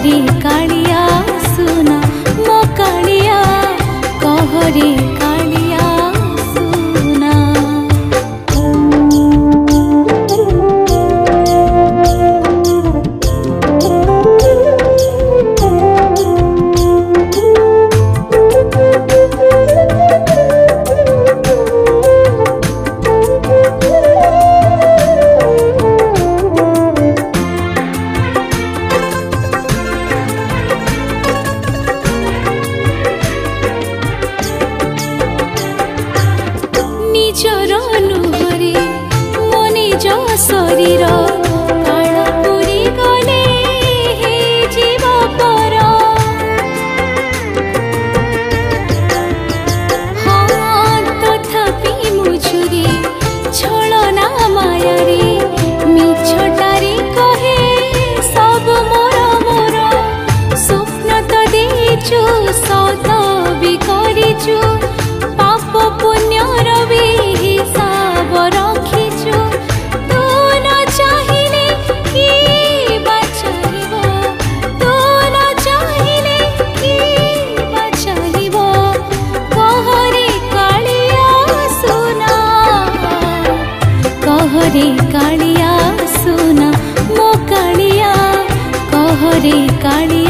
कहरे कालिया सुना मो कालिया कहरे कालिया सुना। निजर नुहरे मो निज शरीर काल पुरी गले हे जीव पर। हाँ तथापि मुझुरे छलना माया रे मिछटारे कहे सब मोर मोर। स्वप्न तो देचु सत भी करिचु पाप पुण्यर भी हिसाब रखिचु। तू न चाहिले कि बचाइब तू न चाहिले कि बचाइब कहरे कालिया सुना कहरे कालिया सुना मो कालिया कहरे कालिया